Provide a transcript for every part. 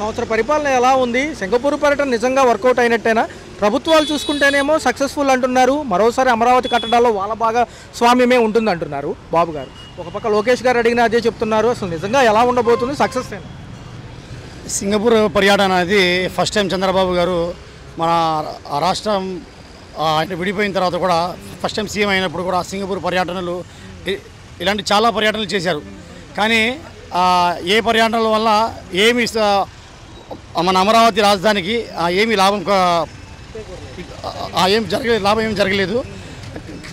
సంవత్సర పరిపాలన ఎలా ఉంది? సింగపూర్ పర్యటన నిజంగా వర్కౌట్ అయినట్టేనా? ప్రభుత్వాలు చూసుకుంటేనేమో సక్సెస్ఫుల్ అంటున్నారు, మరోసారి అమరావతి కట్టడాల్లో వాళ్ళ బాగా స్వామ్యమే ఉంటుంది అంటున్నారు బాబు గారు. ఒక పక్క లోకేష్ గారు అడిగినా అదే చెప్తున్నారు. అసలు నిజంగా ఎలా ఉండబోతుంది? సక్సెస్ అయినా సింగపూర్ పర్యటన అనేది ఫస్ట్ టైం చంద్రబాబు గారు మన రాష్ట్రం ఆయన విడిపోయిన తర్వాత కూడా ఫస్ట్ టైం సీఎం అయినప్పుడు కూడా సింగపూర్ పర్యటనలు ఇలాంటి చాలా పర్యటనలు చేశారు. కానీ ఏ పర్యటనల వల్ల ఏమి మన అమరావతి రాజధానికి ఏమి లాభం లాభం ఏం జరగలేదు.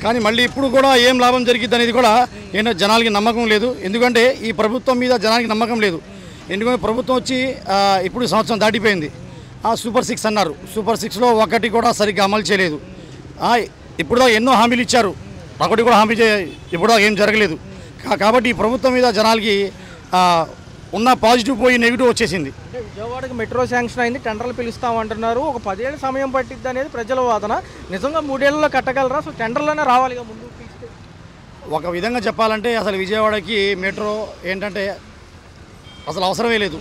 కానీ మళ్ళీ ఇప్పుడు కూడా ఏం లాభం జరిగిద్ది అనేది కూడా ఏంటో జనాలకి నమ్మకం లేదు. ఎందుకంటే ఈ ప్రభుత్వం మీద జనాలకి నమ్మకం లేదు. ఎందుకంటే ప్రభుత్వం వచ్చి ఇప్పుడు సంవత్సరం దాటిపోయింది. సూపర్ 6 అన్నారు. సూపర్ 6లో ఒకటి కూడా సరిగ్గా అమలు చేయలేదు. ఇప్పుడు ఎన్నో హామీలు ఇచ్చారు, ఒకటి కూడా హామీ ఇప్పుడు ఏం జరగలేదు. కాబట్టి ఈ ప్రభుత్వం మీద జనాలకి ఉన్న పాజిటివ్ పోయి నెగిటివ్ వచ్చేసింది. విజయవాడకి మెట్రో శాంక్షన్ అయింది, టెండర్లు పిలుస్తామంటున్నారు. ఒక 10 ఏళ్ళ సమయం పట్టిద్ది అనేది ప్రజల వాదన. నిజంగా 3 ఏళ్లలో కట్టగలరా? అసలు టెండర్లోనే రావాలిగా ముందు. ఒక విధంగా చెప్పాలంటే అసలు విజయవాడకి మెట్రో ఏంటంటే అసలు అవసరమే లేదు.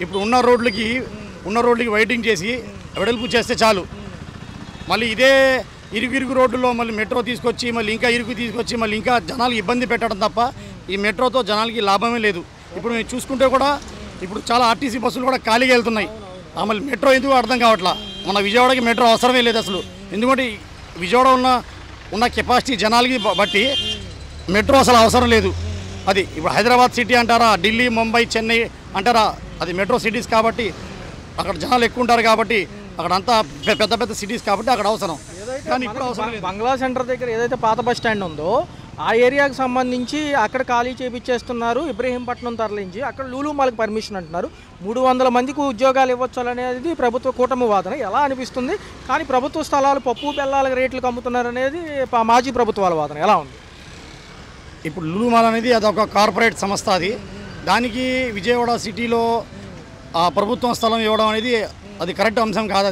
ఇప్పుడు ఉన్న రోడ్లకి వెయిటింగ్ చేసి వెడల్పు చేస్తే చాలు. మళ్ళీ ఇదే ఇరుకు రోడ్లలో మళ్ళీ మెట్రో తీసుకొచ్చి మళ్ళీ ఇంకా ఇరుకు తీసుకొచ్చి మళ్ళీ ఇంకా జనాలు ఇబ్బంది పెట్టడం తప్ప ఈ మెట్రోతో జనాలకి లాభమే లేదు. ఇప్పుడు మేము చూసుకుంటే కూడా ఇప్పుడు చాలా ఆర్టీసీ బస్సులు కూడా ఖాళీగా వెళ్తున్నాయి. మళ్ళీ మెట్రో ఎందుకు అర్థం కావట్లా. మన విజయవాడకి మెట్రో అవసరమే లేదు అసలు. ఎందుకంటే విజయవాడ ఉన్న కెపాసిటీ జనాలకి బట్టి మెట్రో అసలు అవసరం లేదు. అది ఇప్పుడు హైదరాబాద్ సిటీ అంటారా, ఢిల్లీ, ముంబై, చెన్నై అంటారా, అది మెట్రో సిటీస్ కాబట్టి అక్కడ జనాలు ఎక్కువ ఉంటారు. కాబట్టి అక్కడంతా పెద్ద పెద్ద సిటీస్ కాబట్టి అక్కడ అవసరం. కానీ ఇప్పుడు అవసరం లేదు. బంగ్లా సెంటర్ దగ్గర ఏదైతే పాత బస్ స్టాండ్ ఉందో ఆ ఏరియాకి సంబంధించి అక్కడ ఖాళీ చేపించేస్తున్నారు. ఇబ్రహీంపట్నం తరలించి అక్కడ లూలు మాల్కి పర్మిషన్ అంటున్నారు. 300 మందికి ఉద్యోగాలు ఇవ్వచ్చు అనేది ప్రభుత్వ కూటమి వాదన. ఎలా అనిపిస్తుంది? కానీ ప్రభుత్వ స్థలాలు పప్పు బెల్లాల రేట్లకు అమ్ముతున్నారు అనేది మాజీ ప్రభుత్వాల వాదన. ఎలా ఉంది? ఇప్పుడు లూలు మాల్ అనేది అదొక కార్పొరేట్ సంస్థ. దానికి విజయవాడ సిటీలో ప్రభుత్వం స్థలం ఇవ్వడం అనేది అది కరెక్ట్ అంశం కాదు.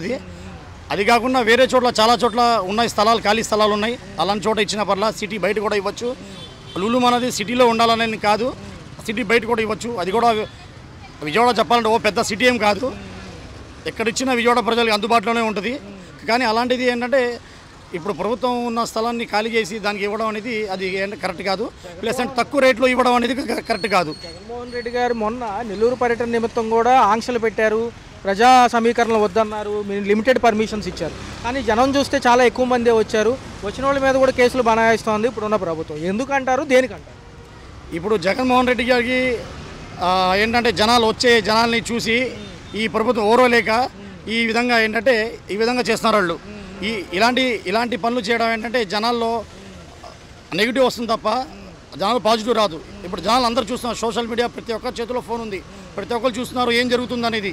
అది కాకుండా వేరే చోట్ల చాలా చోట్ల ఉన్నాయి స్థలాలు, ఖాళీ స్థలాలు ఉన్నాయి. అలాంటి చోట ఇచ్చిన పర్లా సిటీ బయట కూడా ఇవ్వచ్చు. లూలు మాల్ అనేది సిటీలో ఉండాలనేది కాదు, సిటీ బయట కూడా ఇవ్వచ్చు. అది కూడా విజయవాడ చెప్పాలంటే పెద్ద సిటీ ఏం కాదు. ఎక్కడిచ్చినా విజయవాడ ప్రజలకు అందుబాటులోనే ఉంటుంది. కానీ అలాంటిది ఏంటంటే ఇప్పుడు ప్రభుత్వం ఉన్న స్థలాన్ని ఖాళీ చేసి దానికి ఇవ్వడం అనేది అది కరెక్ట్ కాదు. ప్లస్ అంటే తక్కువ రేట్లో ఇవ్వడం అనేది కరెక్ట్ కాదు. జగన్మోహన్ రెడ్డి గారు మొన్న నెల్లూరు పర్యటన నిమిత్తం కూడా ఆంక్షలు పెట్టారు, ప్రజా సమీకరణలు వద్దన్నారు, లిమిటెడ్ పర్మిషన్స్ ఇచ్చారు. కానీ జనం చూస్తే చాలా ఎక్కువ మందే వచ్చారు. వచ్చిన వాళ్ళ మీద కూడా కేసులు బనాయిస్తోంది ఇప్పుడున్న ప్రభుత్వం. ఎందుకంటారు, దేనికంటారు? ఇప్పుడు జగన్మోహన్ రెడ్డి గారికి ఏంటంటే జనాల్ని చూసి ఈ ప్రభుత్వం ఓర్వలేక ఈ విధంగా ఏంటంటే ఈ విధంగా చేస్తున్నారు వాళ్ళు. ఇలాంటి పనులు చేయడం ఏంటంటే జనాల్లో నెగిటివ్ వస్తుంది తప్ప జనాలు పాజిటివ్ రాదు. ఇప్పుడు జనాలు అందరూ చూస్తున్నారు, సోషల్ మీడియా ప్రతి ఒక్కరి చేతిలో ఫోన్ ఉంది, ప్రతి ఒక్కరు చూస్తున్నారు ఏం జరుగుతుంది అనేది,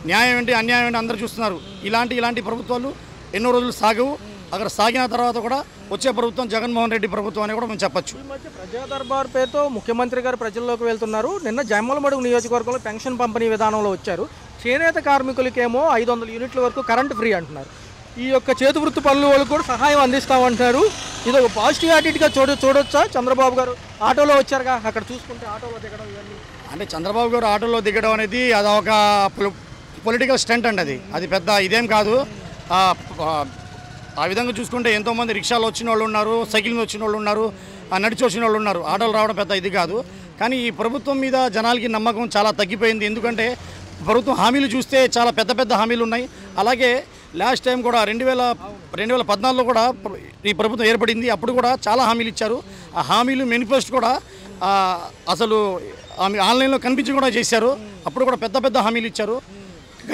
న్యాయం ఏంటి అన్యాయం ఏంటి అందరూ చూస్తున్నారు. ఇలాంటి ప్రభుత్వాలు ఎన్నో రోజులు సాగవు. అక్కడ సాగిన తర్వాత కూడా వచ్చే ప్రభుత్వం జగన్మోహన్ రెడ్డి ప్రభుత్వం అని కూడా మనం చెప్పచ్చు. ఈ మధ్య ప్రజా దర్బార్ పేరుతో ముఖ్యమంత్రి గారు ప్రజల్లోకి వెళ్తున్నారు. నిన్న జమ్మలమడుగు నియోజకవర్గంలో పెన్షన్ పంపిణీ విధానంలో వచ్చారు. చేనేత కార్మికులకేమో 500 యూనిట్ల వరకు కరెంట్ ఫ్రీ అంటున్నారు. ఈ యొక్క చేతి వృత్తి పనుల వాళ్ళకు కూడా సహాయం అందిస్తామంటున్నారు. ఇది ఒక పాజిటివ్ యాటిట్యూడ్గా చూడొచ్చా? చంద్రబాబు గారు ఆటోలో వచ్చారుగా, అక్కడ చూసుకుంటే ఆటోలో దిగడం ఇవన్నీ అంటే చంద్రబాబు గారు ఆటోలో దిగడం అనేది అదొక పొలిటికల్ స్టంట్ అండి. అది పెద్ద ఇదేం కాదు. ఆ విధంగా చూసుకుంటే ఎంతోమంది రిక్షాలో వచ్చిన వాళ్ళు ఉన్నారు, సైకిల్ మీద వచ్చిన వాళ్ళు ఉన్నారు, నడిచి వచ్చిన వాళ్ళు ఉన్నారు. ఆటోలు రావడం పెద్ద ఇది కాదు. కానీ ఈ ప్రభుత్వం మీద జనాలకి నమ్మకం చాలా తగ్గిపోయింది. ఎందుకంటే ప్రభుత్వం హామీలు చూస్తే చాలా పెద్ద హామీలు ఉన్నాయి. అలాగే లాస్ట్ టైం కూడా 2014లో కూడా ఈ ప్రభుత్వం ఏర్పడింది. అప్పుడు కూడా చాలా హామీలు ఇచ్చారు. ఆ హామీలు మేనిఫెస్టో కూడా అసలు ఆన్లైన్లో కనిపించి కూడా చేశారు. అప్పుడు కూడా పెద్ద హామీలు ఇచ్చారు.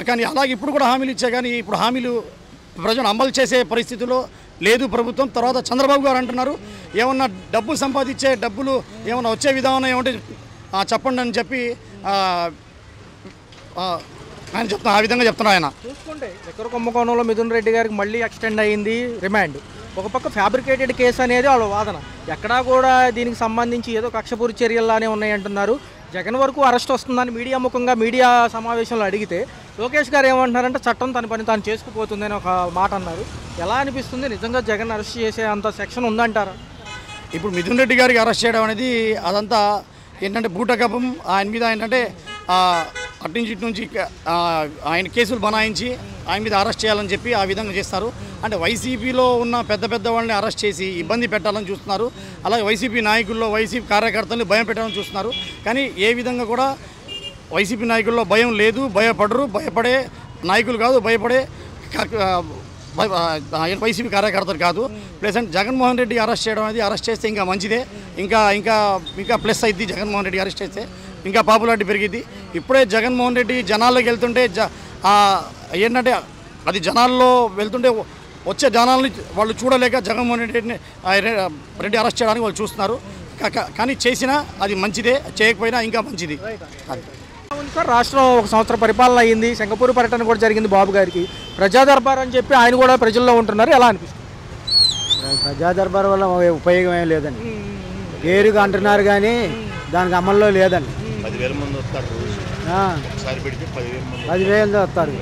కానీ అలాగే ఇప్పుడు కూడా హామీలు ఇచ్చారు. కానీ ఇప్పుడు హామీలు ప్రజలు అమలు చేసే పరిస్థితిలో లేదు ప్రభుత్వం. తర్వాత చంద్రబాబు గారు అంటున్నారు ఏమన్నా డబ్బు సంపాదించే డబ్బులు ఏమన్నా వచ్చే విధానం ఏమంటే చెప్పండి అని చెప్పి ఆయన చెప్తున్నా, ఆ విధంగా చెప్తున్నారు. ఆయన చూసుకుంటే చక్కెర కుంభకోణంలో మిథున్ రెడ్డి గారికి మళ్ళీ ఎక్స్టెండ్ అయ్యింది రిమాండ్. ఒక పక్క ఫ్యాబ్రికేటెడ్ కేసు అనేది వాళ్ళ వాదన. ఎక్కడా కూడా దీనికి సంబంధించి ఏదో కక్షపూరి చర్యల్లానే ఉన్నాయంటున్నారు. జగన్ వరకు అరెస్ట్ వస్తుందని మీడియా ముఖంగా మీడియా సమావేశంలో అడిగితే లోకేష్ గారు ఏమంటున్నారంటే చట్టం తన పని తాను చేసుకుపోతుందని ఒక మాట అన్నారు. ఎలా అనిపిస్తుంది? నిజంగా జగన్ అరెస్ట్ చేసే అంత సెక్షన్ ఉందంటారా? ఇప్పుడు మిథున్ రెడ్డి గారికి అరెస్ట్ చేయడం అనేది అదంతా ఏంటంటే బూటకపం. ఆయన మీద ఏంటంటే అట్నుంచి ఇటు నుంచి ఆయన కేసులు బనాయించి ఆయన మీద అరెస్ట్ చేయాలని చెప్పి ఆ విధంగా చేస్తారు. అంటే వైసీపీలో ఉన్న పెద్ద పెద్ద వాళ్ళని అరెస్ట్ చేసి ఇబ్బంది పెట్టాలని చూస్తున్నారు. అలాగే వైసీపీ నాయకుల్లో వైసీపీ కార్యకర్తల్ని భయం పెట్టాలని చూస్తున్నారు. కానీ ఏ విధంగా కూడా వైసీపీ నాయకుల్లో భయం లేదు, భయపడరు. భయపడే నాయకులు కాదు, భయపడే వైసీపీ కార్యకర్తలు కాదు. ప్రెసెంట్ జగన్మోహన్ రెడ్డి అరెస్ట్ చేయడం అనేది అరెస్ట్ చేస్తే ఇంకా మంచిదే, ఇంకా ఇంకా ఇంకా ప్లస్ అయింది. జగన్మోహన్ రెడ్డి అరెస్ట్ చేస్తే ఇంకా పాపులారిటీ పెరిగిద్ది. ఇప్పుడే జగన్మోహన్ రెడ్డి జనాల్లోకి వెళ్తుంటే ఏంటంటే అది జనాల్లో వెళ్తుంటే వచ్చే జనాల్ని వాళ్ళు చూడలేక జగన్మోహన్ రెడ్డి అరెస్ట్ చేయడానికి వాళ్ళు చూస్తున్నారు. కానీ చేసినా అది మంచిదే, చేయకపోయినా ఇంకా మంచిది. సార్ రాష్ట్రం 1 సంవత్సరం పరిపాలన అయ్యింది, సింగపూర్ పర్యటన కూడా జరిగింది బాబు గారికి. ప్రజా దర్బార్ అని చెప్పి ఆయన కూడా ప్రజల్లో ఉంటున్నారు, ఎలా అనిపిస్తుంది? ప్రజా దర్బార్ వల్ల ఉపయోగం ఏం లేదండి. పేరుగా అంటున్నారు కానీ దానికి అమల్లో లేదండి. 10,000 మంది వస్తారు, 10,000 వస్తారు.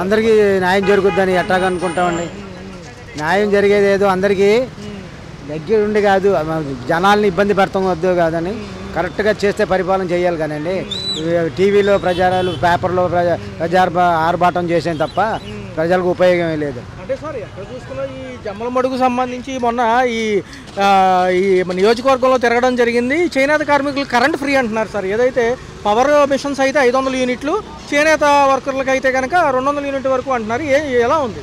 అందరికీ న్యాయం జరుగుద్దని ఎట్టాగా అనుకుంటామండి? న్యాయం జరిగేది ఏదో అందరికీ దగ్గరుండి కాదు, జనాల్ని ఇబ్బంది పెడతాం వద్దు కాదని కరెక్ట్గా చేస్తే పరిపాలన చేయాలి కానండి. టీవీలో ప్రచారాలు, పేపర్లో ఆర్భాటం చేసేది తప్ప ప్రజలకు ఉపయోగమే లేదు. అంటే సార్ ఎక్కడ చూసుకున్నా ఈ జమ్మలమడుగు సంబంధించి మొన్న ఈ నియోజకవర్గంలో తిరగడం జరిగింది. చేనేత కార్మికులు కరెంట్ ఫ్రీ అంటున్నారు సార్. ఏదైతే పవర్ మిషన్స్ అయితే 500 యూనిట్లు, చేనేత వర్కర్లకు అయితే కనుక 200 యూనిట్ వరకు అంటున్నారు. ఎలా ఉంది?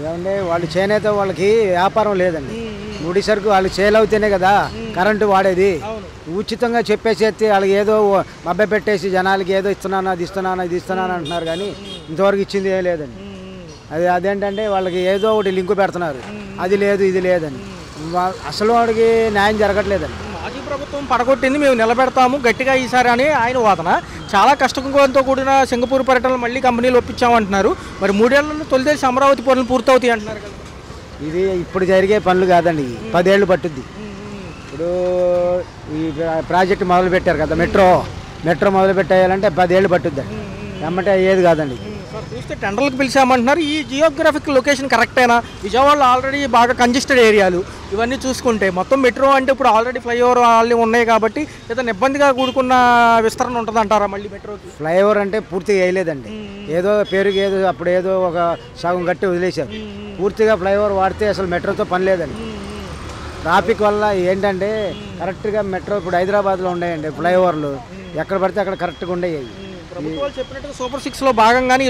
ఏమంటే వాళ్ళు చేనేత వాళ్ళకి వ్యాపారం లేదండి. ముడి సరుకు వాళ్ళు సేల్ అవుతేనే కదా కరెంటు వాడేది. ఉచితంగా చెప్పేసేస్తే వాళ్ళకి ఏదో మభ్య పెట్టేసి జనాలకి ఏదో ఇస్తున్నాను, అది ఇస్తున్నాను, ఇది ఇస్తున్నాను అంటున్నారు కానీ ఇంతవరకు ఇచ్చింది ఏం లేదండి. అదేంటంటే వాళ్ళకి ఏదో ఒకటి లింకు పెడుతున్నారు, అది లేదు ఇది లేదని. అసలు వాడికి న్యాయం జరగట్లేదండి. మాజీ ప్రభుత్వం పడగొట్టింది, మేము నిలబెడతాము గట్టిగా ఈసారి అని ఆయన వాదన. చాలా కష్టంతో కూడిన సింగపూర్ పర్యటనలు మళ్ళీ కంపెనీలు ఒప్పించామంటున్నారు. మరి 3 ఏళ్లలో తొలిదేసి అమరావతి పనులు పూర్తవుతాయి అంటున్నారు కదా. ఇది ఇప్పుడు జరిగే పనులు కాదండి, 10 ఏళ్ళు పట్టుద్ది. ఇప్పుడు ఈ ప్రాజెక్టు మొదలు పెట్టారు కదా, మెట్రో మొదలు పెట్టేయాలంటే 10 ఏళ్ళు పట్టుద్దండి. ఏమంటే అయ్యేది కాదండి. చూస్తే టెండర్లకు పిలిచామంటున్నారు. ఈ జియోగ్రఫిక్ లొకేషన్ కరెక్టేనా? విజయవాడలో ఆల్రెడీ బాగా కంజెస్టెడ్ ఏరియాలు ఇవన్నీ చూసుకుంటే మొత్తం మెట్రో అంటే ఇప్పుడు ఆల్రెడీ ఫ్లైఓవర్ అన్నీ ఉన్నాయి కాబట్టి ఏదైనా ఇబ్బందిగా కూడుకున్న విస్తరణ ఉంటుంది అంటారా మళ్ళీ మెట్రోకి? ఫ్లైఓవర్ అంటే పూర్తిగా వేయలేదండి, ఏదో పేరుకి ఏదో అప్పుడు ఏదో ఒక సగం కట్టి వదిలేశారు. పూర్తిగా ఫ్లైఓవర్ వాడితే అసలు మెట్రోతో పని లేదండి. ట్రాఫిక్ వల్ల ఏంటంటే కరెక్ట్గా మెట్రో ఇప్పుడు హైదరాబాద్లో ఉన్నాయండి ఫ్లైఓవర్లు, ఎక్కడ పడితే అక్కడ కరెక్ట్గా ఉండేవి. ప్రభుత్వాలు చెప్పినట్టుగా సూపర్ 6లో భాగంగానే ఈ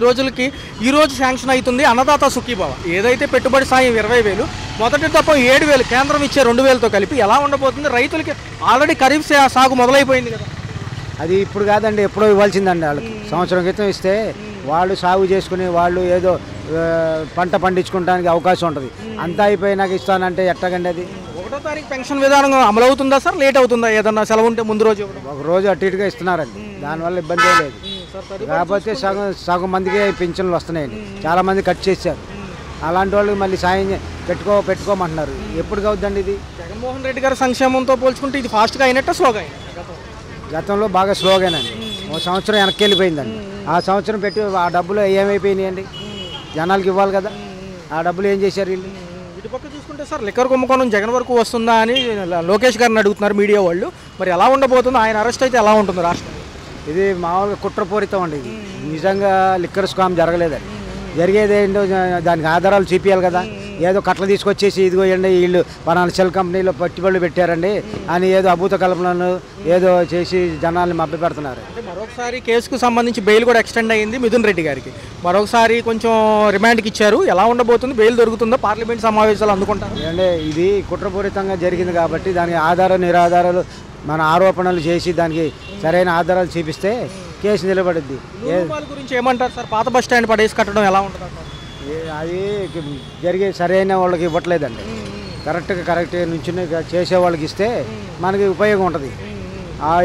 రోజు శాంక్షన్ అవుతుంది అన్నదాత సుఖీభావ. ఏదైతే పెట్టుబడి సాయం 20,000, మొదటి తప్ప 7,000 కేంద్రం ఇచ్చే 2,000తో కలిపి ఎలా ఉండబోతుంది? రైతులకి ఆల్రెడీ ఖరీఫ్ సాగు మొదలైపోయింది కదా. అది ఇప్పుడు కాదండి, ఎప్పుడో ఇవ్వాల్సిందండి. వాళ్ళకి సంవత్సరం క్రితం ఇస్తే వాళ్ళు సాగు చేసుకుని వాళ్ళు ఏదో పంట పండించుకోవడానికి అవకాశం ఉంటుంది. అంతా అయిపోయినాక ఇస్తానంటే ఎట్టగండి? అది 1వ తారీఖు పెన్షన్ విధానం అమలు అవుతుందా సార్, లేట్ అవుతుందా? ఏదన్నా సెలవు ఉంటే ముందు రోజు ఒక రోజు అటు ఇటుగా ఇస్తున్నారండి, దానివల్ల ఇబ్బంది లేదు. కాకపోతే సగం మందికి పింఛన్లు వస్తున్నాయండి, చాలా మంది కట్ చేశారు. అలాంటి వాళ్ళకి మళ్ళీ సాయం పెట్టుకోమంటున్నారు. ఎప్పుడు అవుద్దండి ఇది? జగన్మోహన్ రెడ్డి గారి సంక్షేమంతో పోల్చుకుంటే ఇది ఫాస్ట్గా అయినట్టు స్లోగా అయినట్టు? గతంలో బాగా స్లోగానండి, 1 సంవత్సరం వెనక్కి వెళ్ళిపోయిందండి. ఆ సంవత్సరం పెట్టి ఆ డబ్బులు ఏమైపోయినాయండి? జనాలకి ఇవ్వాలి కదా, ఆ డబ్బులు ఏం చేశారు వీళ్ళు? ఇటుపక్క చూసుకుంటే సార్ లిక్కర్ కుంభకోణం జగన్ వరకు వస్తుందా అని లోకేష్ గారిని అడుగుతున్నారు మీడియా వాళ్ళు. మరి ఎలా ఉండబోతుందో, ఆయన అరెస్ట్ అయితే ఎలా ఉంటుంది రాష్ట్రం? ఇది మామూలుగా కుట్రపూరితం అండి. ఇది నిజంగా లిక్కర్ స్కామ్ జరగలేదండి. జరిగేది ఏంటో దానికి ఆధారాలు చూపించాలి కదా. ఏదో కట్టలు తీసుకొచ్చేసి ఇదిగో అండి వీళ్ళు పలానా సెల్ కంపెనీలో పట్టుబడులు పెట్టారండి అని ఏదో అభూత కల్పనలు ఏదో చేసి జనాల్ని మభ్య పెడుతున్నారు. అంటే మరొకసారి కేసుకు సంబంధించి బెయిల్ కూడా ఎక్స్టెండ్ అయ్యింది మిథున్ రెడ్డి గారికి. మరొకసారి కొంచెం రిమాండ్కి ఇచ్చారు. ఎలా ఉండబోతుంది? బెయిల్ దొరుకుతుందో? పార్లమెంట్ సమావేశాలు అందుకుంటారు అంటే ఇది కుట్రపూరితంగా జరిగింది కాబట్టి దానికి ఆధార నిరాధారాలు మన ఆరోపణలు చేసి దానికి సరైన ఆధారాలు చూపిస్తే కేసు నిలబడుద్ది. గురించి ఏమంటారు సార్? పాత బస్ స్టాండ్ పడేసి కట్టడం ఎలా ఉంటుంది? అది జరిగే సరైన వాళ్ళకి ఇవ్వట్లేదండి. కరెక్ట్ నుంచి చేసే వాళ్ళకి ఇస్తే మనకి ఉపయోగం ఉంటుంది.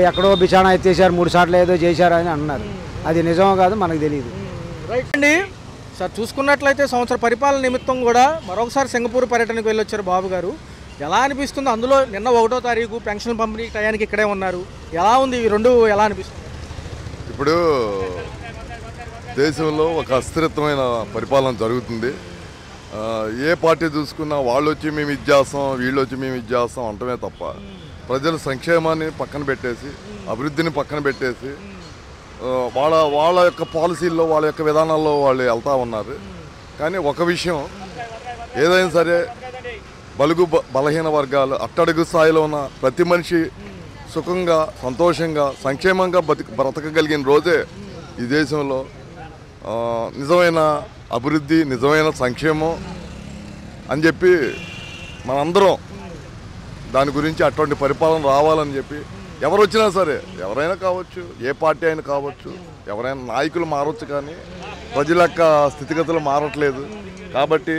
ఎక్కడో బిచానా ఎత్తేసారు 3 సార్లు ఏదో చేశారు అని అన్నారు. అది నిజమో కాదు మనకు తెలియదు. రైట్ అండి సార్, చూసుకున్నట్లయితే సంవత్సర పరిపాలన నిమిత్తం కూడా మరొకసారి సింగపూర్ పర్యటనకు వెళ్ళొచ్చారు బాబు గారు. ఎలా అనిపిస్తుంది? అందులో నిన్న 1వ తారీఖు పెన్షన్ పంపిణీ టయానికి ఇక్కడే ఉన్నారు. ఎలా ఉంది ఈ రెండు? ఎలా అనిపిస్తుంది? ఇప్పుడు దేశంలో ఒక అస్థిరత్వమైన పరిపాలన జరుగుతుంది. ఏ పార్టీ చూసుకున్నా వాళ్ళు వచ్చి మేము ఇది చేస్తాం, వీళ్ళు వచ్చి మేము ఇది చేస్తాం అంటమే తప్ప ప్రజల సంక్షేమాన్ని పక్కన పెట్టేసి, అభివృద్ధిని పక్కన పెట్టేసి వాళ్ళ యొక్క పాలసీల్లో వాళ్ళ యొక్క విధానాల్లో వాళ్ళు వెళ్తూ ఉన్నారు. కానీ ఒక విషయం ఏదైనా సరే బలహీన వర్గాలు అట్టడుగు స్థాయిలో ఉన్న ప్రతి మనిషి సుఖంగా సంతోషంగా సంక్షేమంగా బ్రతకగలిగిన రోజే ఈ దేశంలో నిజమైన అభివృద్ధి నిజమైన సంక్షేమం అని చెప్పి మనందరం దాని గురించి అటువంటి పరిపాలన రావాలని చెప్పి ఎవరు వచ్చినా సరే ఎవరైనా కావచ్చు ఏ పార్టీ అయినా కావచ్చు ఎవరైనా నాయకులు మారవచ్చు కానీ ప్రజల యొక్క స్థితిగతులు మారట్లేదు. కాబట్టి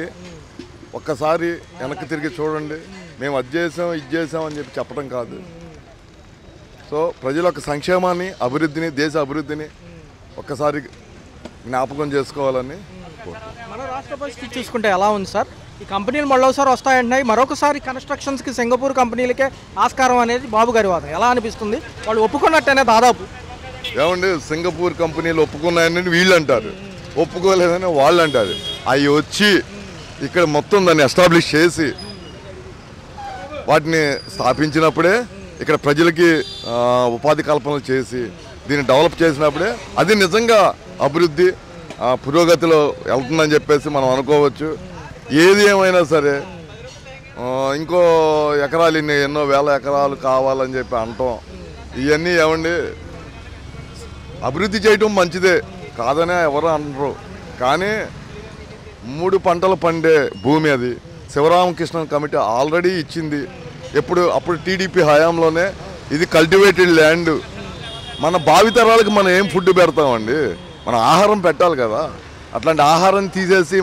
ఒక్కసారి వెనక్కి తిరిగి చూడండి. మేము అది చేసాం ఇది చేసాం అని చెప్పి చెప్పడం కాదు. సో ప్రజల యొక్క సంక్షేమాన్ని అభివృద్ధిని దేశ అభివృద్ధిని ఒక్కసారి జ్ఞాపకం చేసుకోవాలని మన రాష్ట్ర పరిస్థితి చూసుకుంటే ఎలా ఉంది సార్? ఈ కంపెనీలు మళ్ళీసారి వస్తాయంటున్నాయి. మరొకసారి కన్స్ట్రక్షన్స్కి సింగపూర్ కంపెనీలకే ఆస్కారం అనేది బాబు గారి వాదన. ఎలా అనిపిస్తుంది? వాళ్ళు ఒప్పుకున్నట్టేనే దాదాపు. ఏమండి సింగపూర్ కంపెనీలు ఒప్పుకున్నాయని వీళ్ళు అంటారు, ఒప్పుకోలేదని వాళ్ళు అంటారు. అవి వచ్చి ఇక్కడ మొత్తం దాన్ని ఎస్టాబ్లిష్ చేసి వాటిని స్థాపించినప్పుడే ఇక్కడ ప్రజలకి ఉపాధి కల్పనలు చేసి దీన్ని డెవలప్ చేసినప్పుడే అది నిజంగా అభివృద్ధి పురోగతిలో వెళ్తుందని చెప్పేసి మనం అనుకోవచ్చు. ఏది ఏమైనా సరే ఇంకో ఎకరాలు ఎన్నో వేల ఎకరాలు కావాలని చెప్పి అంటాం. ఇవన్నీ ఏమండి అభివృద్ధి చేయటం మంచిదే కాదనే ఎవరు అనరు. కానీ 3 పంటలు పండే భూమి అది శివరామకృష్ణ కమిటీ ఆల్రెడీ ఇచ్చింది. అప్పుడు టీడీపీ హయాంలోనే ఇది కల్టివేటెడ్ ల్యాండ్. మన భావితరాలకు మనం ఏం ఫుడ్ పెడతామండి? మనం ఆహారం పెట్టాలి కదా. అట్లాంటి ఆహారం తీసేసి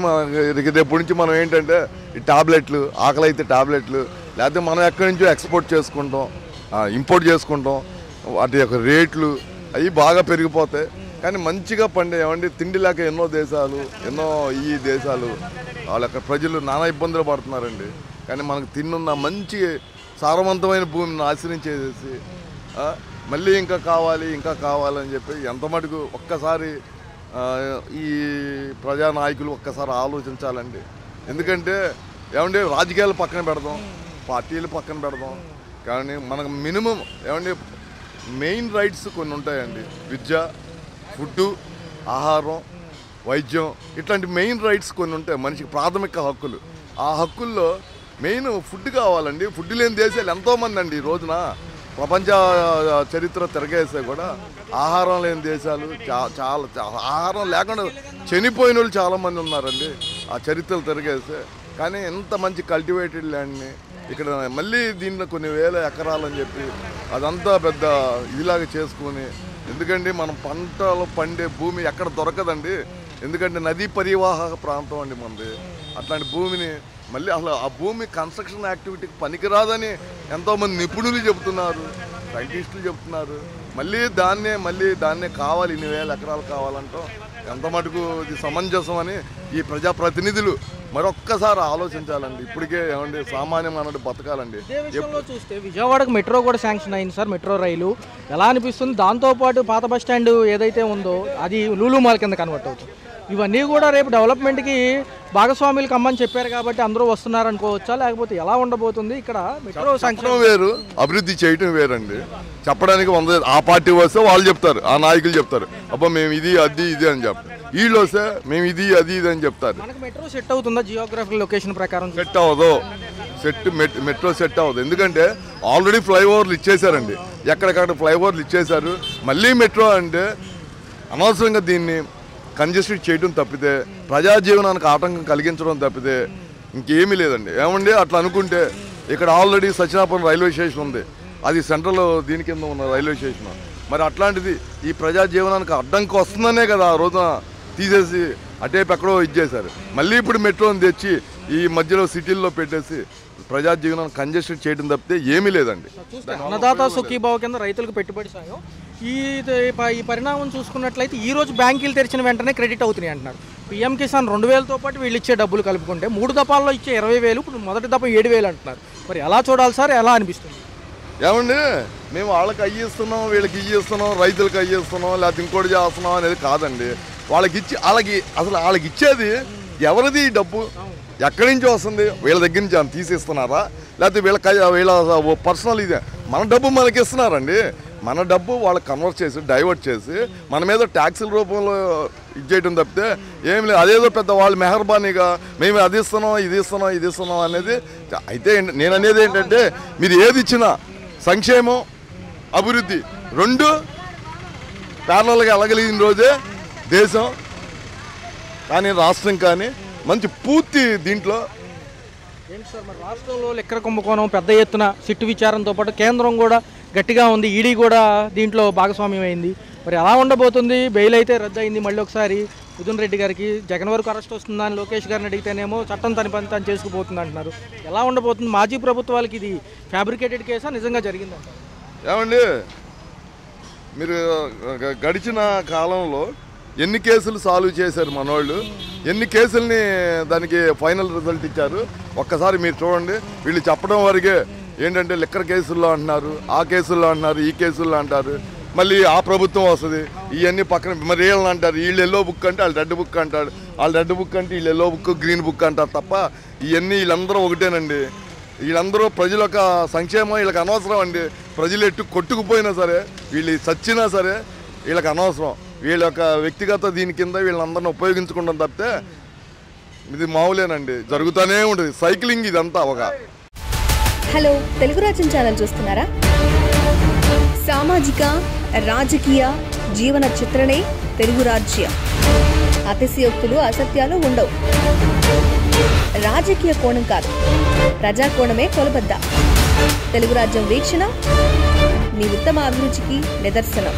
రేపటి నుంచి మనం ఏంటంటే ఈ టాబ్లెట్లు ఆకలి అయితే టాబ్లెట్లు లేకపోతే మనం ఎక్కడి నుంచో ఎక్స్పోర్ట్ చేసుకుంటాం ఇంపోర్ట్ చేసుకుంటాం. వాటి యొక్క రేట్లు అవి బాగా పెరిగిపోతాయి. కానీ మంచిగా పండే ఏమండి తిండి లేక ఎన్నో ఈ దేశాలు వాళ్ళ యొక్క ప్రజలు నానా ఇబ్బందులు పడుతున్నారండి. కానీ మనకు తిన్నున్న మంచి సారవంతమైన భూమిని నాశనం చేసేసి మళ్ళీ ఇంకా కావాలని చెప్పి ఎంత మటుకు ఒక్కసారి ఈ ప్రజానాయకులు ఒక్కసారి ఆలోచించాలండి. ఎందుకంటే ఏమండి రాజకీయాలు పక్కన పెడదాం, పార్టీలు పక్కన పెడదాం, కానీ మనకు మినిమం ఏమండి మెయిన్ రైట్స్ కొన్ని ఉంటాయండి. విద్య, ఫుడ్డు, ఆహారం, వైద్యం ఇట్లాంటి మెయిన్ రైట్స్ కొన్ని ఉంటాయి. మనిషికి ప్రాథమిక హక్కులు. ఆ హక్కుల్లో మెయిన్ ఫుడ్ కావాలండి. ఫుడ్ లేని దేశాలు ఎంతోమంది అండి ఈ రోజున ప్రపంచ చరిత్ర తిరగేస్తే కూడా ఆహారం లేని దేశాలు చాలా ఆహారం లేకుండా చనిపోయిన వాళ్ళు చాలామంది ఉన్నారండి ఆ చరిత్రలు తిరగేస్తే. కానీ ఎంత మంచి కల్టివేటెడ్ ల్యాండ్ని ఇక్కడ మళ్ళీ దీంట్లో కొన్ని వేల ఎకరాలని చెప్పి అదంతా పెద్ద ఇదిలాగా చేసుకొని, ఎందుకంటే మనం పంటలు పండే భూమి ఎక్కడ దొరకదండి. ఎందుకంటే నదీ పరివాహక ప్రాంతం అండి మనది. అట్లాంటి భూమిని మళ్ళీ అసలు ఆ భూమి కన్స్ట్రక్షన్ యాక్టివిటీకి పనికిరాదని ఎంతోమంది నిపుణులు చెబుతున్నారు, సైంటిస్టులు చెబుతున్నారు. మళ్ళీ దాన్నే కావాలి, ఇన్ని వేల ఎకరాలు కావాలంటాం. ఎంత మటుకు ఇది సమంజసం అని ఈ ప్రజాప్రతినిధులు మరొక్కసారి ఆలోచించాలండి. ఇప్పటికే ఏమండి సామాన్యం అన్నట్టు బతకాలండి. చూస్తే విజయవాడకు మెట్రో కూడా శాంక్షన్ అయింది సార్, మెట్రో రైలు. ఎలా అనిపిస్తుంది? దాంతోపాటు పాత బస్ స్టాండ్ ఏదైతే ఉందో అది లూలు మాల్ కింద కన్వర్ట్ అవుతుంది. ఇవన్నీ కూడా రేపు డెవలప్మెంట్కి భాగస్వాములు కమ్మని చెప్పారు కాబట్టి అందరూ వస్తున్నారు అనుకోవచ్చా, లేకపోతే ఎలా ఉండబోతుంది? ఇక్కడ మెట్రో శాంక్షన్ వేరు, అభివృద్ధి చేయటం వేరండి. చెప్పడానికి ఆ పార్టీ వస్తే వాళ్ళు చెప్తారు, ఆ నాయకులు చెప్తారు అబ్బా మేము ఇది అని చెప్తారు. వీళ్ళు వస్తే మేము ఇది అని చెప్తారు. మనకు మెట్రో సెట్ అవుతుందా? జియోగ్రఫికల్ లొకేషన్ ప్రకారం సెట్ అవ్వదు. మెట్రో సెట్ అవ్వదు. ఎందుకంటే ఆల్రెడీ ఫ్లైఓవర్లు ఇచ్చేసారండి. ఎక్కడికక్కడ ఫ్లైఓవర్లు ఇచ్చేసారు. మళ్ళీ మెట్రో అంటే అనవసరంగా దీన్ని కంజెస్టెడ్ చేయడం తప్పితే, ప్రజాజీవనానికి ఆటంకం కలిగించడం తప్పితే ఇంకేమీ లేదండి. ఏమండి అట్లా అనుకుంటే ఇక్కడ ఆల్రెడీ సత్యనాపురం రైల్వే స్టేషన్ ఉంది, అది సెంట్రల్ దీని కింద ఉన్న రైల్వే స్టేషన్. మరి అట్లాంటిది ఈ ప్రజాజీవనానికి అడ్డంకి వస్తుందనే కదా ఆ రోజున తీసేసి అటేపు ఎక్కడో ఇచ్చేశారు. మళ్ళీ ఇప్పుడు మెట్రోని తెచ్చి ఈ మధ్యలో సిటీల్లో పెట్టేసి ప్రజాజీవనాన్ని కంజెస్టెడ్ చేయడం తప్పితే ఏమీ లేదండి. అన్నదాత సుఖీభావ కింద రైతులకు పెట్టుబడి సాయం ఈ పరిణామం చూసుకున్నట్లయితే ఈ రోజు బ్యాంకులు తెరిచిన వెంటనే క్రెడిట్ అవుతున్నాయి అంటున్నారు. పీఎం కిసాన్ 2,000తో పాటు వీళ్ళు ఇచ్చే డబ్బులు కలుపుకుంటే 3 దఫాల్లో ఇచ్చే 20,000, ఇప్పుడు మొదటి దఫా 7,000 అంటున్నారు. మరి ఎలా చూడాలి సార్? ఎలా అనిపిస్తుంది? ఏమండి మేము వాళ్ళకి అయ్యిస్తున్నాం, వీళ్ళకి ఇస్తున్నాం, రైతులకు అయ్యిస్తున్నాం, లేకపోతే ఇంకోటి చేస్తున్నాం అనేది కాదండి. వాళ్ళకి ఇచ్చేది ఎవరిది ఈ డబ్బు? ఎక్కడి నుంచి వస్తుంది? వీళ్ళ దగ్గర నుంచి తీసిస్తున్నారా, లేకపోతే వీళ్ళ పర్సనల్ ఇదే? మన డబ్బు మనకి ఇస్తున్నారండి. మన డబ్బు వాళ్ళకి కన్వర్ట్ చేసి డైవర్ట్ చేసి మన మీద ట్యాక్సుల రూపంలో ఇది చేయడం తప్పితే ఏం లేదు. అదేదో పెద్ద వాళ్ళు మెహర్బానీగా మేము అది ఇస్తున్నాం ఇది ఇస్తున్నాం ఇది ఇస్తున్నాం అనేది అయితే నేను అనేది ఏంటంటే మీరు ఏది ఇచ్చినా సంక్షేమం అభివృద్ధి రెండు ప్యారలల్గా వెళ్ళగలిగిన రోజే దేశం కానీ రాష్ట్రం కానీ మంచి పూర్తి దీంట్లో. ఏంటి సార్ మరి రాష్ట్రంలో లిక్కర్ కుంభకోణం పెద్ద ఎత్తున సిట్టు విచారంతో పాటు కేంద్రం కూడా గట్టిగా ఉంది, ఈడీ కూడా దీంట్లో భాగస్వామ్యం అయింది. మరి ఎలా ఉండబోతుంది? బెయిల్ అయితే రద్దు అయింది, మళ్ళీ ఒకసారి మిథున్ రెడ్డి గారికి జగన్ వరకు అరెస్ట్ వస్తుందని లోకేష్ గారిని అడిగితేనేమో చట్టం తన పని తను చేసుకుపోతుంది అంటున్నారు. ఎలా ఉండబోతుంది? మాజీ ప్రభుత్వాలకి ఇది ఫ్యాబ్రికేటెడ్ కేసా నిజంగా జరిగిందంట? ఏమండి మీరు గడిచిన కాలంలో ఎన్ని కేసులు సాల్వ్ చేశారు మనోళ్ళు, ఎన్ని కేసుల్ని దానికి ఫైనల్ రిజల్ట్ ఇచ్చారు ఒక్కసారి మీరు చూడండి. వీళ్ళు చెప్పడం వరకే ఏంటంటే లిక్కర్ కేసుల్లో అంటున్నారు, ఆ కేసుల్లో అంటున్నారు, ఈ కేసుల్లో అంటారు, మళ్ళీ ఆ ప్రభుత్వం వస్తుంది ఇవన్నీ పక్కన మరి వీళ్ళని అంటారు, వీళ్ళు ఎల్లో బుక్ అంటే వాళ్ళు రెడ్ బుక్ అంటారు, వాళ్ళు రెడ్ బుక్ అంటే వీళ్ళు ఎల్లో బుక్ గ్రీన్ బుక్ అంటారు తప్ప ఇవన్నీ వీళ్ళందరూ ఒకటేనండి. వీళ్ళందరూ ప్రజల యొక్క సంక్షేమం వీళ్ళకి అనవసరం అండి. ప్రజలు ఎట్టు కొట్టుకుపోయినా సరే వీళ్ళు చచ్చినా సరే వీళ్ళకి అనవసరం. వీళ్ళ యొక్క వ్యక్తిగత దీని కింద వీళ్ళందరిని ఉపయోగించుకుంటాం తప్పితే ఇది మామూలేనండి, జరుగుతూనే ఉంటుంది సైక్లింగ్ ఇదంతా. ఒక హలో తెలుగు రాజ్యం ఛానల్ చూస్తున్నారా? సామాజిక రాజకీయ జీవన చిత్రణే తెలుగు రాజ్యం. అతిశయోక్తులు అసత్యాలు ఉండవు. రాజకీయ కోణం కాదు, ప్రజా కోణమే కొలబద్ద. తెలుగు రాజ్యం వీక్షణ మీ ఉత్తమ అభిరుచికి నిదర్శనం.